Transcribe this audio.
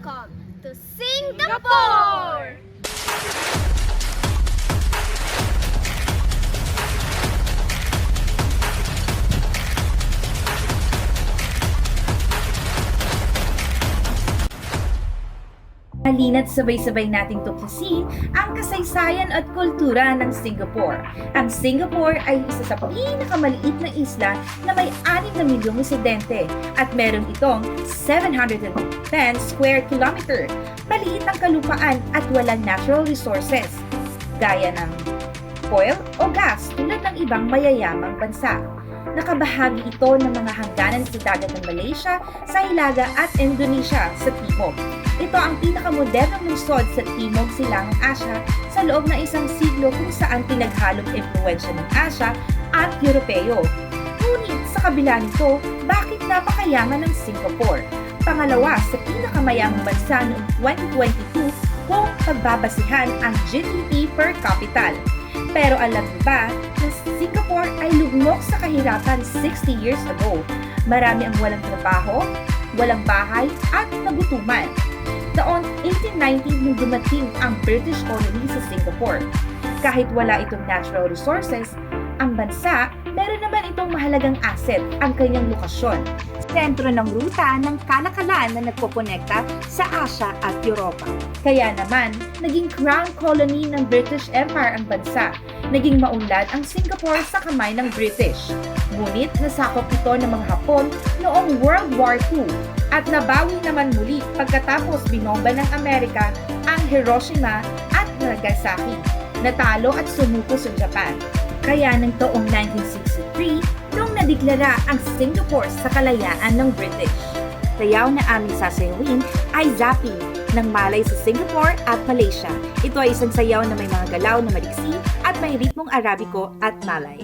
Welcome to Singapore! Halina't sabay-sabay nating tuklasin ang kasaysayan at kultura ng Singapore. Ang Singapore ay isa sa pinakamaliit na isla na may 6 na milyong residente at meron itong 710 square kilometer. Maliit ang kalupaan at walang natural resources, gaya ng oil o gas tulad ng ibang mayayamang bansa. Nakabahagi ito ng mga hangganan sa dagat ng Malaysia, sa Hilaga at Indonesia sa timog. Ito ang pinakamodernong lungsod sa Timog Silangang Asya sa loob ng isang siglo kung saan pinaghalong impluwensya ng Asya at Europeo. Ngunit sa kabila nito, bakit napakayaman ng Singapore? Pangalawa sa pinakamayamang bansa noong 2022 kung pagbabasihan ang GDP per capita. Pero alam niyo ba na Singapore ay lugmok sa kahirapan 60 years ago? Marami ang walang trabaho, walang bahay at nagutuman. Taon 1890 nung dumating ang British colony sa Singapore. Kahit wala itong natural resources, ang bansa meron naman itong mahalagang asset, ang kanyang lokasyon. Sentro ng ruta ng kalakalan na nagpokonekta sa Asya at Europa. Kaya naman, naging crown colony ng British Empire ang bansa. Naging maunlad ang Singapore sa kamay ng British. Ngunit nasakop ito ng mga Hapon noong World War II at nabawi naman muli pagkatapos binomba ng Amerika ang Hiroshima at Nagasaki. Natalo at sumuko sa Japan. Kaya ng taong 1963, nung nadeklara ang Singapore sa kalayaan ng British. Sayaw na aming sasayawin ay zapping ng Malay sa Singapore at Malaysia. Ito ay isang sayaw na may mga galaw na maliksi at may ritmong Arabiko at Malay.